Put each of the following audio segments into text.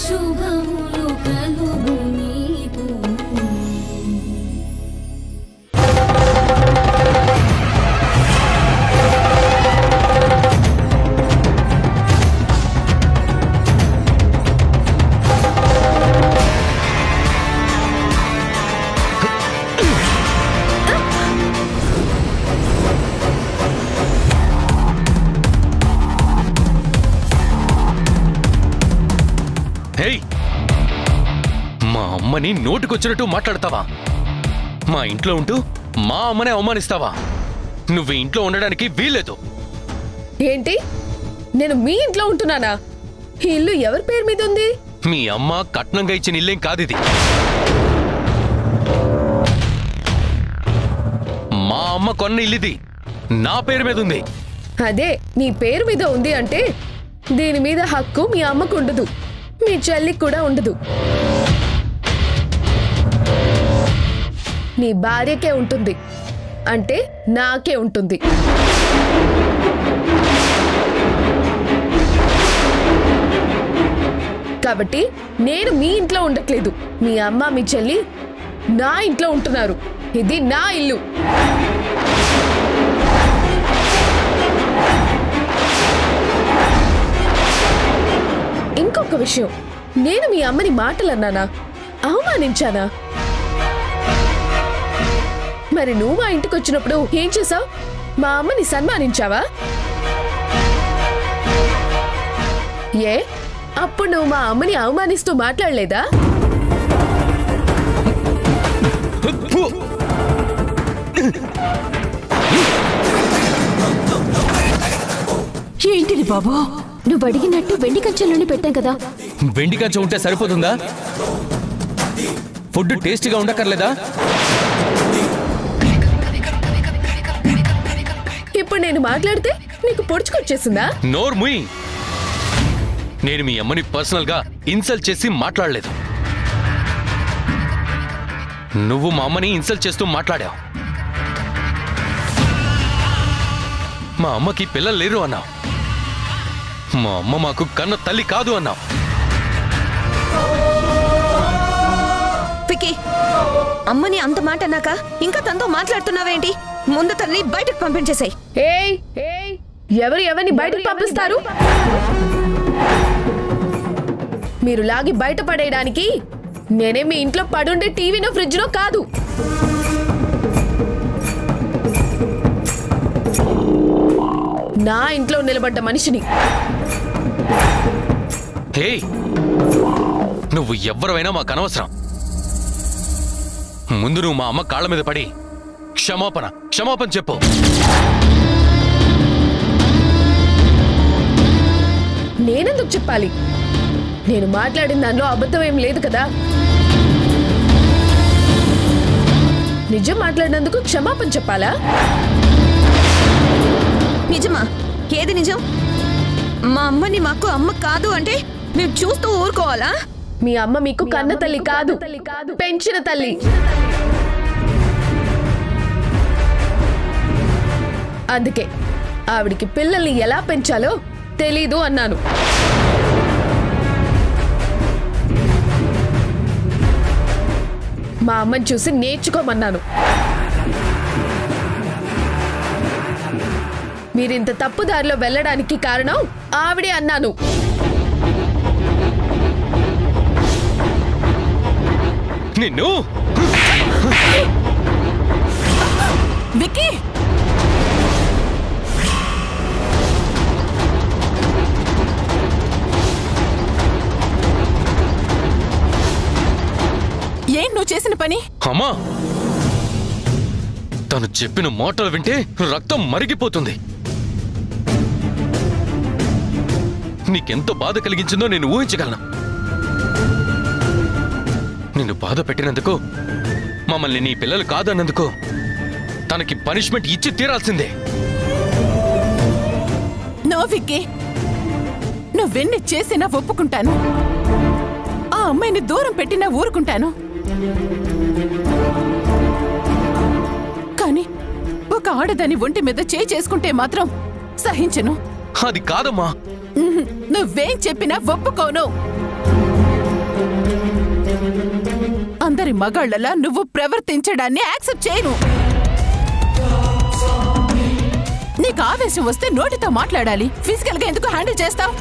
శుభములు కలుగు నీకు. మా అమ్మని నోటికొచ్చినట్టు మాట్లాడతావా? మా ఇంట్లో ఉంటూ మా అమ్మనే అవమానిస్తావా? నువ్వు ఇంట్లో ఉండడానికి వీల్లేదు. ఏంటి? నేను మీ ఇంట్లో ఉంటున్నానా? ఈ ఇల్లు ఎవరి పేరు మీద ఉంది? మీ అమ్మ కట్నంగా ఇచ్చిన ఇల్లేం కాదిది. మా అమ్మ కొన్న ఇల్లుది. నా పేరు మీద ఉంది. అదే నీ పేరు మీద ఉంది అంటే దీని మీద హక్కు మీ అమ్మకు ఉండదు, మీ చెల్లికి కూడా ఉండదు. నీ భార్యకే ఉంటుంది, అంటే నాకే ఉంటుంది. కాబట్టి నేను మీ ఇంట్లో ఉండట్లేదు. మీ అమ్మ మీ చెల్లి నా ఇంట్లో ఉంటున్నారు. ఇది నా ఇల్లు. ఇంకొక విషయం, నేను మీ అమ్మని మాటలు అన్నానా, అవమానించానా? మరి నువ్వు మా ఇంటికి వచ్చినప్పుడు ఏం చేసావు? మా అమ్మని సన్మానించావా? ఏ అప్పుడు నువ్వు మా అమ్మని అవమానిస్తూ మాట్లాడలేదా? ఏంటిది బాబు? నువ్వు అడిగినట్టు వెండి కంచెల్లోనే పెట్టాం కదా. వెండి కంచె ఉంటే సరిపోతుందా? ఫుడ్ టేస్టీగా ఉండక్కర్లేదా? ఇప్పుడు నేను మాట్లాడితే నీకు పొడుచుకొచ్చేసిందా? నోర్ ముయ్. నేను మీ అమ్మని పర్సనల్ గా ఇన్సల్ట్ చేసి మాట్లాడలేదు. నువ్వు మా అమ్మని ఇన్సల్ట్ చేస్తూ మాట్లాడావు. మా అమ్మకి పిల్లలు లేరు అన్నావు. మా అమ్మ మాకు కన్న తల్లి కాదు అన్నావు. పికి, అమ్మని అంత మాట అన్నాక ఇంకా తనతో మాట్లాడుతున్నావేంటి? ముందు తనని బయటకు పంపించేసాయి. ఏయ్ ఏయ్, ఎవరిని బయటకు పంపిస్తారు? మీరు లాగి బయట పడేయడానికి నేనే మీ ఇంట్లో పడుండే టీవీనో ఫ్రిడ్జ్నో కాదు. నా ఇంట్లో నిలబడ్డ మనిషిని. హే, నువ్వు ఎవరైనా మాకు అనవసరం. ముందు నువ్వు మా అమ్మ కాళ్ళ మీద పడి క్షమాపణ చెప్పు. నేనెందుకు చెప్పాలి? నేను మాట్లాడిన దానిలో అబద్ధం ఏం లేదు కదా. నిజం మాట్లాడినందుకు క్షమాపణ చెప్పాలా? నిజమా? ఏది నిజం? మా అమ్మని మాకు అమ్మ కాదు అంటే మేము చూస్తూ ఊరుకోవాలా? మీ అమ్మ మీకు కన్న తల్లి కాదు, పెంచిన తల్లి. అందుకే ఆవిడికి పిల్లల్ని ఎలా పెంచాలో తెలీదు అన్నాను. మా అమ్మని చూసి నేర్చుకోమన్నాను. మీరింత తప్పుదారిలో వెళ్ళడానికి కారణం ఆవిడే అన్నాను. నిన్ను విక్కీ, ఏం నువ్వు చేసిన పని? అమ్మా, తను చెప్పిన మాటలు వింటే రక్తం మరిగిపోతుంది. నీకెంతో బాధ కలిగించిందో నేను ఊహించగలను. నిన్ను బాధ పెట్టినందుకు, మమ్మల్ని నీ పిల్లలు కాదన్నందుకు తనకి పనిష్మెంట్ ఇచ్చి తీరాల్సిందే. నో విక్కీ, నువ్వెన్ని చేసినా ఒప్పుకుంటాను. ఆ అమ్మాయిని దూరం పెట్టినా ఊరుకుంటాను. కానీ ఒక ఆడదాని ఒంటి మీద చేయి చేసుకుంటే మాత్రం సహించను. అది కాదమ్మా. నువ్వేం చెప్పినా ఒప్పుకోను. అందరి మగాళ్ళలా నువ్వు ప్రవర్తించడాన్ని యాక్సెప్ట్ చేయను. నీకు ఆవేశం వస్తే నోటితో మాట్లాడాలి, ఫిజికల్ గా ఎందుకు హ్యాండిల్ చేస్తావు?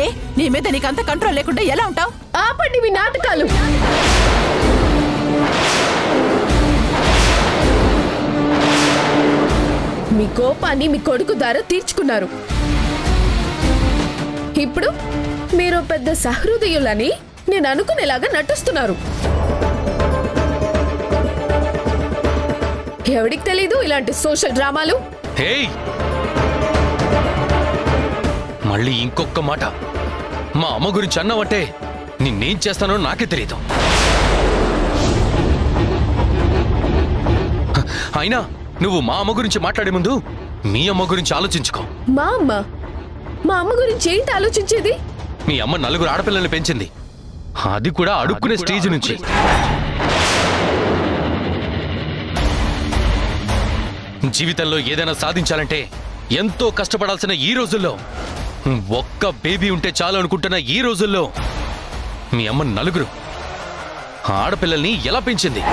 ఏ నీ మీద నీకంత కంట్రోల్ లేకుండా ఎలా ఉంటావు? ఆపండి మీ నాటకాలు. మీ కోపాన్ని మీ కొడుకు ద్వారా తీర్చుకున్నారు. ఇప్పుడు మీరు పెద్ద సహృదయులని నేను అనుకునేలాగా నటిస్తున్నారు. ఎవడికి తెలీదు ఇలాంటి సోషల్ డ్రామాలు? హేయ్, మళ్ళీ ఇంకొక మాట మా అమ్మ గురించి అన్నావంటే నిన్నేం చేస్తానో నాకే తెలియదు. అయినా నువ్వు మా అమ్మ గురించి మాట్లాడే ముందు మీ అమ్మ గురించి ఆలోచించుకో. మా అమ్మ గురించి ఏంటి ఆలోచించేది? మీ అమ్మ 4 ఆడపిల్లల్ని పెంచింది, అది కూడా అడుక్కునే స్టేజ్ నుంచి. జీవితంలో ఏదైనా సాధించాలంటే ఎంతో కష్టపడాల్సిన ఈ రోజుల్లో, ఒక్క బేబీ ఉంటే చాలు అనుకుంటున్న ఈ రోజుల్లో మీ అమ్మ 4 ఆడపిల్లల్ని ఎలా పెంచింది?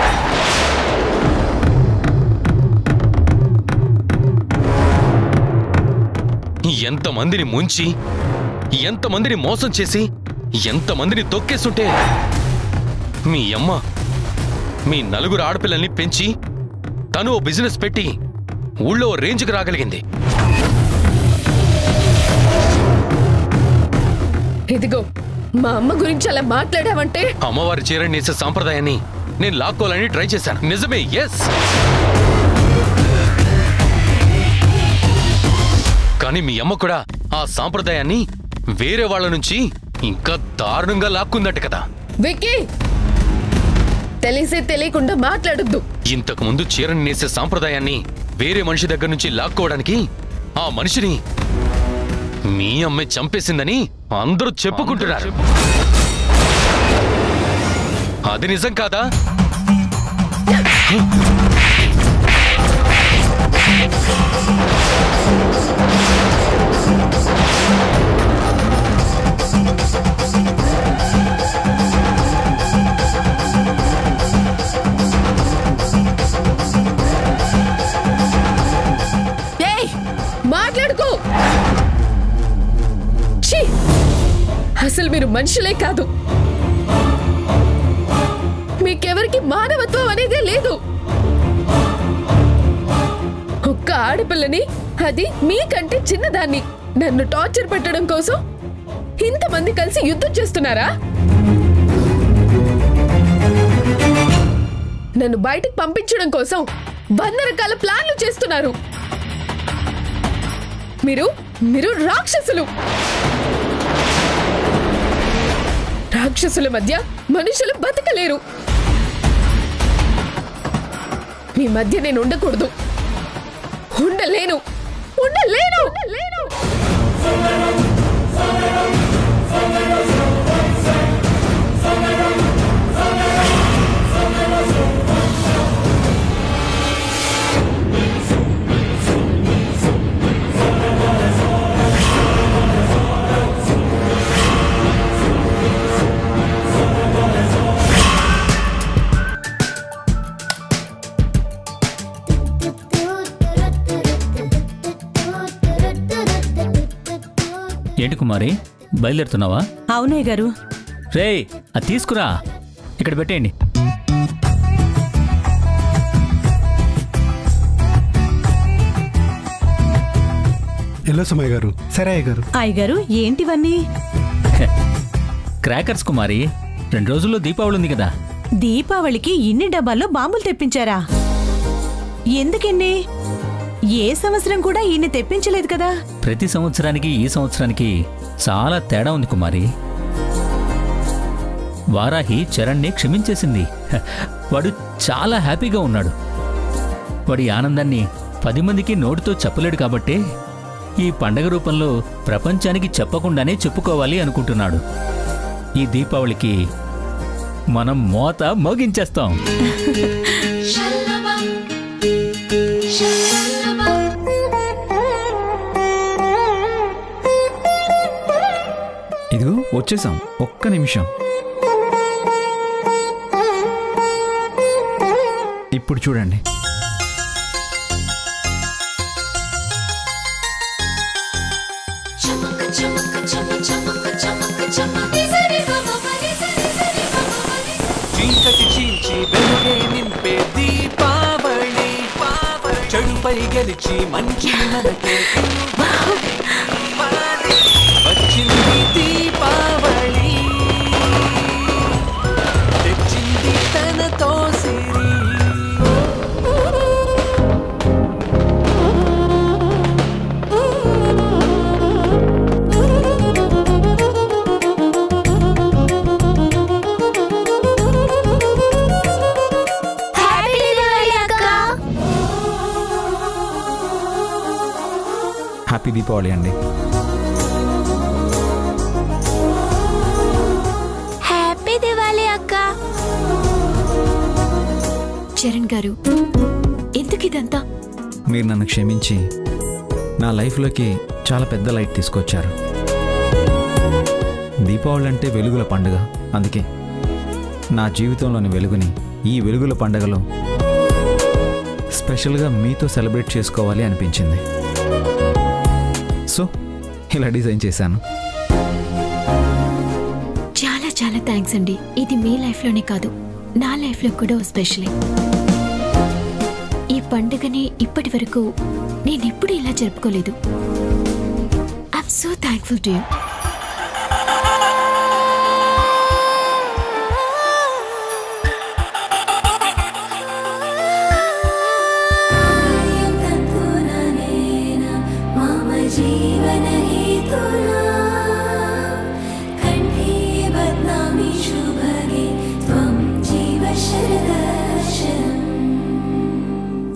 ఎంతమందిని ముంచి, ఎంతమందిని మోసం చేసి, ఎంతమందిని తొక్కేస్తుంటే మీ అమ్మ మీ 4 ఆడపిల్లల్ని పెంచి తను ఓ బిజినెస్ పెట్టి ఊళ్ళో రేంజ్కి రాగలిగింది. ఇదిగో మా అమ్మ గురించి అలా మాట్లాడావంటే అమ్మవారి చీరని నేసే సాంప్రదాయాన్ని నేను లాక్కోవాలని ట్రై చేశాను. నిజమే, ఎస్. కానీ మీ అమ్మ కూడా ఆ సాంప్రదాయాన్ని వేరే వాళ్ళ నుంచి ఇంకా దారుణంగా లాక్కుందట కదా. విక్కీ, తెలిసే తెలియకుండా మాట్లాడొద్దు. ఇంతకు ముందు చీరని నేసే సాంప్రదాయాన్ని వేరే మనిషి దగ్గర నుంచి లాక్కోవడానికి ఆ మనిషిని మీ అమ్మే చంపేసిందని అందరూ చెప్పుకుంటున్నారు. అది నిజం కాదా? మాట్లాడుకో. అసలు మీరు మనుషులే కాదు. మీకెవరికి మానవత్వం అనేదే లేదు. ఒక్క ఆడపిల్లని, అది మీకంటే చిన్నదాన్ని నన్ను టార్చర్ పెట్టడం కోసం ఇంతమంది కలిసి యుద్ధం చేస్తున్నారా? నన్ను బయటికి పంపించడం కోసం 100 రకాల ప్లాన్లు చేస్తున్నారు. మీరు రాక్షసులు. రాక్షసుల మధ్య మనుషులు బతకలేరు. మీ మధ్య నేను ఉండకూడదు. ఉండలేను. ఏంటి కుమారి, బయలుదేరుతున్నావా? అవునయ్య గారు. రే, అది తీసుకురా, ఇక్కడ పెట్టేయండి. ఎల్లో సమయ్య గారు. సరే అయ్య గారు. అయ్యగారు, ఏంటివన్నీ? క్రాకర్స్ కుమారి, 2 రోజుల్లో దీపావళి ఉంది కదా. దీపావళికి ఇన్ని డబ్బాల్లో బాంబులు తెప్పించారా? ఎందుకిన్ని? ఏ సంవత్సరం కూడా ఇన్ని తెప్పించలేదు కదా. ప్రతి సంవత్సరానికి ఈ సంవత్సరానికి చాలా తేడా ఉంది కుమారి. వారాహి చరణ్ని క్షమించేసింది. వాడు చాలా హ్యాపీగా ఉన్నాడు. వాడి ఆనందాన్ని 10 మందికి నోటితో చెప్పలేడు కాబట్టే ఈ పండగ రూపంలో ప్రపంచానికి చెప్పకుండానే చెప్పుకోవాలి అనుకుంటున్నాడు. ఈ దీపావళికి మనం మోత మోగించేస్తాం. వచ్చేసాం, ఒక్క నిమిషం. ఇప్పుడు చూడండి. చీకటి చీల్చి వెలుగే నింపే దీపావళి, చెడుపై గెలిచి మంచి మనకే వచ్చింది దీపావళి, తెచ్చింది తనతో సిరి. హ్యాపీ దీపావళి అండి. హ్యాపీ దివాళీ అక్క. చరణ్ గారు, ఎందుకు ఇదంతా? మీరు నన్ను క్షమించి నా లైఫ్లోకి చాలా పెద్ద లైట్ తీసుకొచ్చారు. దీపావళి అంటే వెలుగుల పండుగ. అందుకే నా జీవితంలోని వెలుగుని ఈ వెలుగుల పండుగలో స్పెషల్గా మీతో సెలబ్రేట్ చేసుకోవాలి అనిపించింది. సో ఇలా డిజైన్ చేశాను. చాలా చాలా థ్యాంక్స్ అండి. ఇది మీ లైఫ్లోనే కాదు, నా లైఫ్లో కూడా స్పెషలే. ఈ పండుగని ఇప్పటి వరకు నేనెప్పుడు ఇలా జరుపుకోలేదు. I'm so thankful to you.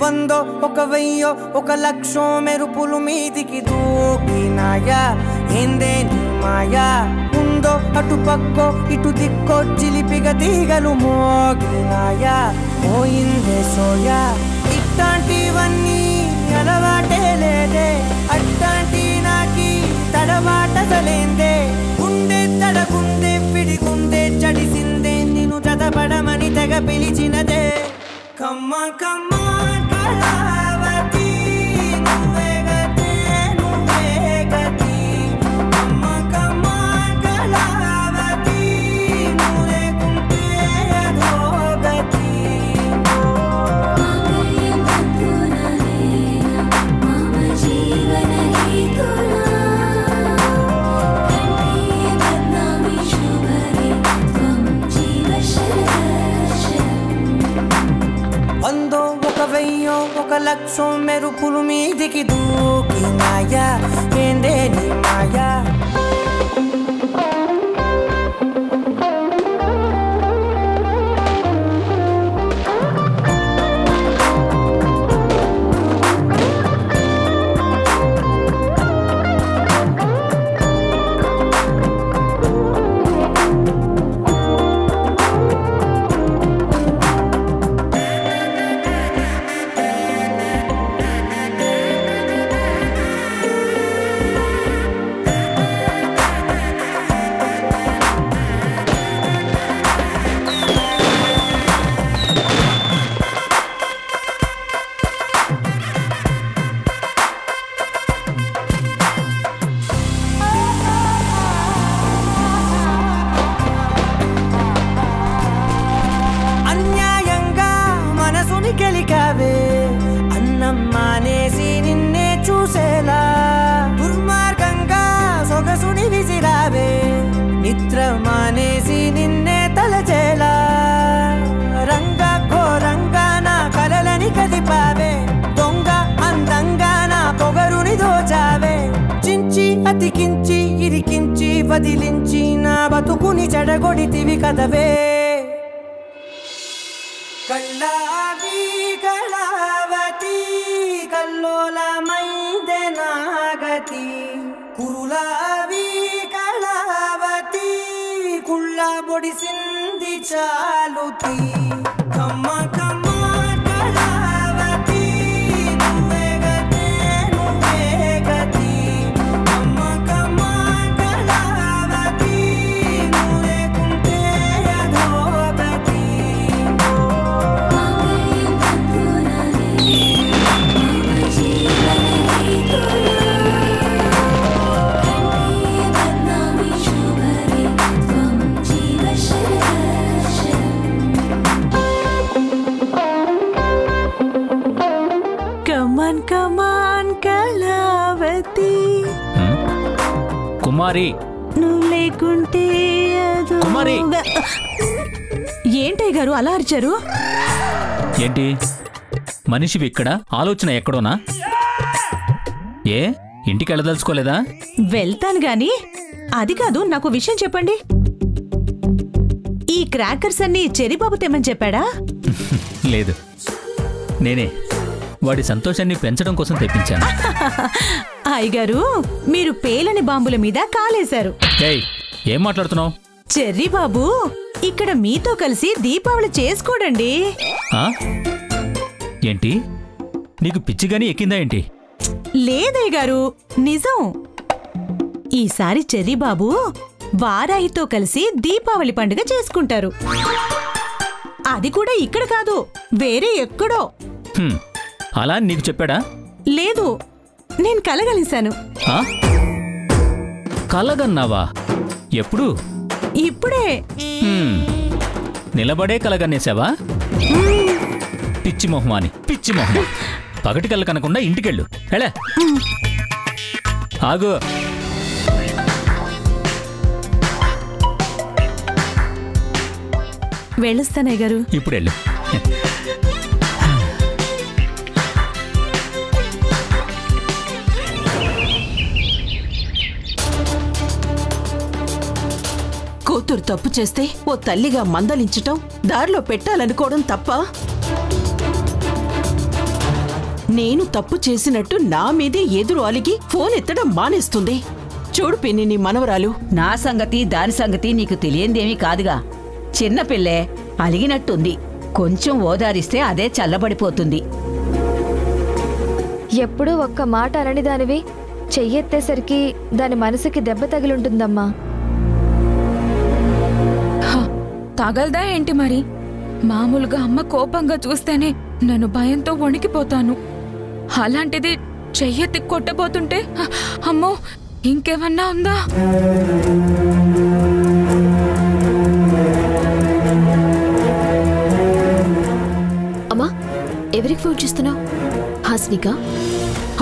వందో ఒక వెయ్యో ఒక లక్షో మెరుపులు మీదికి దూకినాయా, ఏందే నీ మాయా. ఉందో అటు పక్కో ఇటు దిక్కో చిలిపిగా తీగలు మోగినాయా, పోయిందే సోయా. ఇట్లాంటివన్నీ అలవాటే లేదే, అట్లాంటి నాకి తడబాటసలేందే. గుండె తడగుందే పిడిగుందే చడిసిందే, నిన్ను చదపడమని తెగ పిలిచినదే. కమ్మ కమ్మ కళావతి, నువ్వే గతే నువ్వే గతి. కమ్మ కమ్మ కళావతి, నువ్వు లేకుంటే అధోగతి. వందో ఒక వెయ్యో ఒక లక్షో మెరుపులు మీదికి దూకినాయా, ఏందే నీ మాయా. గెలికావే అన్నం మానేసి నిన్నే చూసేలా, దుర్మార్గంగా సొగసుని విసిరావే నిద్ర మానేసి నిన్నే తలచేలా. రంగా ఘోరంగా నా కలలని కదిపావే, దొంగ అందంగా నా పొగరుని దోచావే. చించి అతికించి ఇరికించి వదిలించి నా బతుకుని చెడగొడితివి కదవే. కళ్ళావి కళావతి, కల్లోలమైందే నాగతి. కురులావి కళావతి, కుళ్ళ బొడిసింది చాలుతి. కమ్మ కమ్మ కళావతి, నువ్వే గతే నువ్వే గతి. కమ్మ కమ్మ కళావతి, కుమారి నువ్వు లేకుంటే కుమారి. ఏంటయ్య గారు అలా అరిచారు? ఏంటి మనిషివి ఇక్కడ, ఆలోచన ఎక్కడోనా? ఏ ఇంటికి వెళ్ళదలుచుకోలేదా? వెళ్తాను గాని అది కాదు, నాకు విషయం చెప్పండి. ఈ క్రాకర్స్ అన్ని చెరిబాబు తెమ్మని చెప్పాడా? లేదు, నేనే వాడి సంతోషాన్ని పెంచడం కోసం తెప్పించాను. అయ్యగారు, మీరు పేలని బాంబుల మీద కాలేశారు. ఏయ్, ఏం మాట్లాడుతున్నావు? చెర్రీబాబు ఇక్కడ మీతో కలిసి దీపావళి చేసుకోడండి. ఏంటి, నీకు పిచ్చిగాని ఎక్కిందా ఏంటి? లేదయ్య గారు, నిజం. ఈసారి చెర్రీబాబు వారాహితో కలిసి దీపావళి పండుగ చేసుకుంటారు. అది కూడా ఇక్కడ కాదు, వేరే ఎక్కడో. అలా నీకు చెప్పాడా? లేదు, నేను కలగలిశాను. కలగన్నావా? ఎప్పుడు? ఇప్పుడే. నిలబడే కలగన్నేసావా? పిచ్చి మొహమాని, పిచ్చి మొహమా. పగటి కళ్ళ కనకుండా ఇంటికెళ్ళు. ఎలా ఆగు. వెళ్ళొస్తానయ్య గారు. ఇప్పుడు వెళ్ళు. కూతురు తప్పు చేస్తే ఓ తల్లిగా మందలించటం, దారిలో పెట్టాలనుకోవడం తప్ప? నేను తప్పు చేసినట్టు నా మీదే ఎదురు అలిగి ఫోన్ ఎత్తడం మానేస్తుంది. చూడు పిన్ని, నీ మనవరాలు. నా సంగతి దాని సంగతి నీకు తెలియందేమీ కాదుగా. చిన్నపిల్లే అలిగినట్టుంది. కొంచెం ఓదారిస్తే అదే చల్లబడిపోతుంది. ఎప్పుడూ ఒక్క మాట అనని దానివి చెయ్యెత్తేసరికి దాని మనసుకి దెబ్బ తగిలుంటుందమ్మా. తగలదా ఏంటి మరి? మామూలుగా అమ్మ కోపంగా చూస్తేనే నన్ను భయంతో వణికిపోతాను. అలాంటిది చెయ్యెత్తి కొట్టబోతుంటే అమ్మో, ఇంకేమన్నా ఉందా? అమ్మా, ఎవరికి ఫోన్ చేస్తున్నావు? హాస్నికా?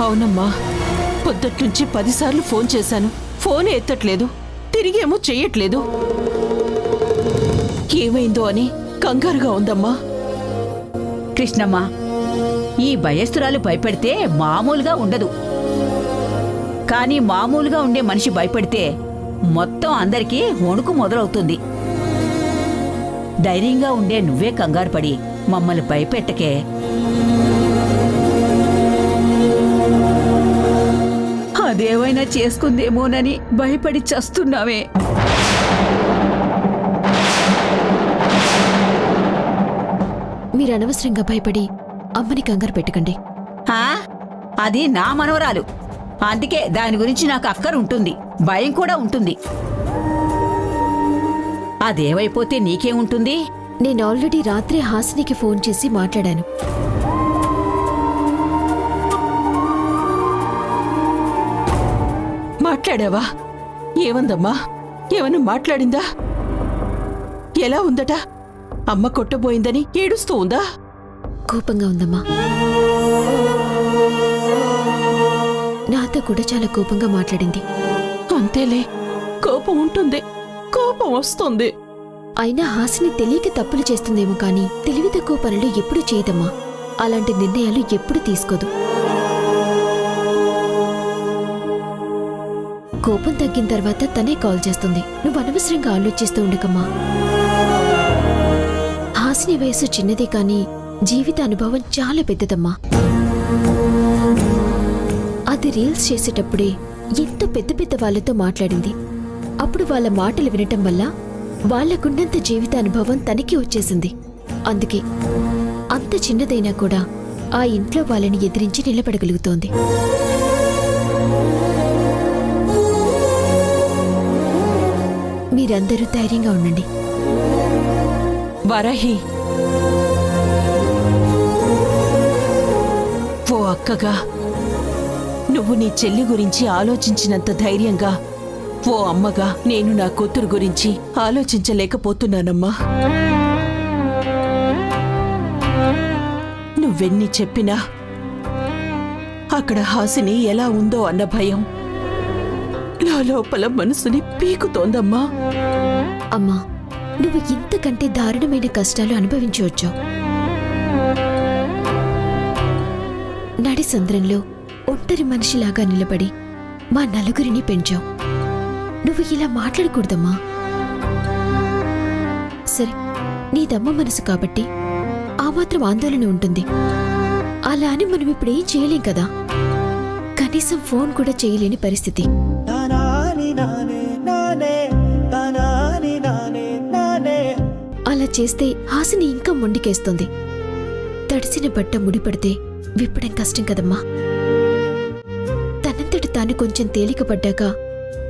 అవునమ్మా, పొద్దుట్నుంచి 10 సార్లు ఫోన్ చేశాను. ఫోన్ ఎత్తట్లేదు, తిరిగేమో చెయ్యట్లేదు. ఏమైందో అని కంగారుగా ఉందమ్మా. కృష్ణమ్మ, ఈ భయస్థురాలు భయపెడితే మామూలుగా ఉండదు. కానీ మామూలుగా ఉండే మనిషి భయపెడితే మొత్తం అందరికీ వణుకు మొదలవుతుంది. ధైర్యంగా ఉండే నువ్వే కంగారు పడి మమ్మల్ని భయపెట్టకే. అదేమైనా చేసుకుందేమోనని భయపడి చస్తున్నావే. మీరు అనవసరంగా భయపడి అమ్మని కంగారు పెట్టకండి. అది నా మనవరాలు, అందుకే దాని గురించి నాకు అక్కరు ఉంటుంది, భయం కూడా ఉంటుంది. అదేమైపోతే నీకేముంటుంది? నేను ఆల్రెడీ రాత్రి హాసినికి ఫోన్ చేసి మాట్లాడాను. మాట్లాడావా? ఏమందమ్మా? ఏమన్నా మాట్లాడిందా? ఎలా ఉందట? అమ్మ కొట్టబోయిందని ఏడుస్తూ ఉందా? కోపంగా ఉందమ్మా. నాతో కూడా చాలా కోపంగా మాట్లాడింది. అంతేలే, కోపం ఉంటుంది, కోపం వస్తుంది. అయినా హాసిని తెలియక తప్పులు చేస్తుందేమో కానీ తెలివి తక్కువ పనులు ఎప్పుడు చేయదమ్మా. అలాంటి నిర్ణయాలు ఎప్పుడు తీసుకోదు. కోపం తగ్గిన తర్వాత తనే కాల్ చేస్తుంది. నువ్వు అనవసరంగా ఆలోచిస్తూ ఉండకమ్మా. హాసిని వయసు చిన్నదే కానీ జీవిత అనుభవం చాలా పెద్దదమ్మా. అది రీల్స్ చేసేటప్పుడే ఎంతో పెద్ద పెద్ద వాళ్ళతో మాట్లాడింది. అప్పుడు వాళ్ళ మాటలు వినటం వల్ల వాళ్లకున్నంత జీవిత అనుభవం తనకి వచ్చేసింది. అందుకే అంత చిన్నదైనా కూడా ఆ ఇంట్లో వాళ్ళని ఎదిరించి నిలబడగలుగుతోంది. మీరందరూ ధైర్యంగా ఉండండి. వరాహి, ఓ అక్కగా నువ్వు నీ చెల్లి గురించి ఆలోచించినంత ధైర్యంగా ఓ అమ్మగా నేను నా కూతురు గురించి ఆలోచించలేకపోతున్నానమ్మా. నువ్వెన్ని చెప్పినా అక్కడ హాసిని ఎలా ఉందో అన్న భయం నా లోపల మనసుని పీకుతోందమ్మా. అమ్మా, నువ్వు ఇంతకంటే దారుణమైన కష్టాలు అనుభవించవచ్చు. నడి సంద్రంలో ఒంటరి మనిషిలాగా నిలబడి మా నలుగురిని పెంచావు. నువ్వు ఇలా మాట్లాడకూడదమ్మా. సరే, నీదమ్మ మనసు కాబట్టి ఆ మాత్రం ఆందోళన ఉంటుంది. అలా అని మనం ఇప్పుడేం చేయలేం కదా. కనీసం ఫోన్ కూడా చేయలేని పరిస్థితి. అలా చేస్తే హాసిని ఇంకా మొండికేస్తుంది. తడిసిన బట్ట ముడిపడితే విప్పడం కష్టం కదమ్మా. తనంతటి తాను కొంచెం తేలికపడ్డాక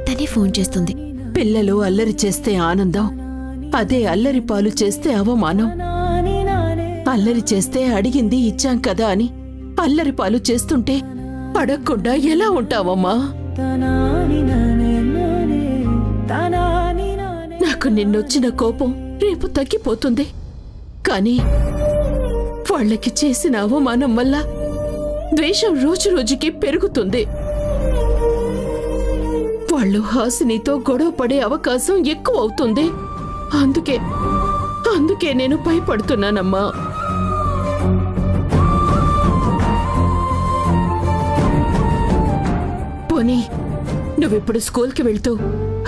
తనే ఫోన్ చేస్తుంది. పిల్లలు అల్లరి చేస్తే ఆనందం, అదే అల్లరి పాలు చేస్తే అవమానం. అల్లరి చేస్తే అడిగింది ఇచ్చాం కదా అని అల్లరి పాలు చేస్తుంటే అడగకుండా ఎలా ఉంటావమ్మా? నాకు నిన్నొచ్చిన కోపం రేపు తగ్గిపోతుంది. కానీ వాళ్ళకి చేసిన అవమానం వల్ల ద్వేషం రోజు రోజుకి పెరుగుతుంది. వాళ్ళు హాసినితో గొడవ పడే అవకాశం ఎక్కువ అవుతుంది. అందుకే నేను భయపడుతున్నానమ్మా. పోనీ నువ్విప్పుడు స్కూల్కి వెళ్తూ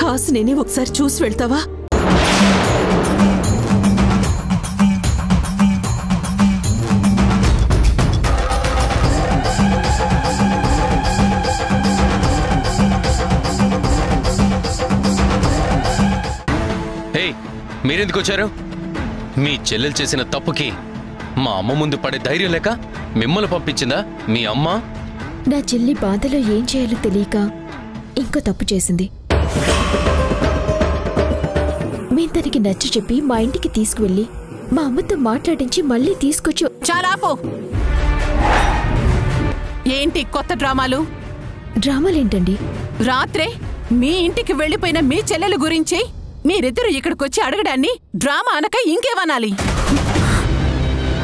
హాసినిని ఒకసారి చూసి వెళ్తావా? మీరెందుకు వచ్చారు? మీ చెల్లెలు చేసిన తప్పుకి మా అమ్మ ముందు పడే ధైర్యం లేక మిమ్మల్ని పంపించిందా మీ అమ్మ? నా చెల్లి బాధలో ఏం చేయాలో తెలియక ఇంకో తప్పు చేసింది. మేం తనకి నచ్చ చెప్పి మా ఇంటికి తీసుకువెళ్ళి మా అమ్మతో మాట్లాడించి మళ్ళీ తీసుకొచ్చి. చాలాపో! ఏంటి కొత్త డ్రామాలు? డ్రామాలేంటండి? రాత్రే మీ ఇంటికి వెళ్లిపోయిన మీ చెల్లెల గురించి మీరిద్దరు ఇక్కడికొచ్చి అడగడాన్ని డ్రామా అనక ఇంకేమనాలి?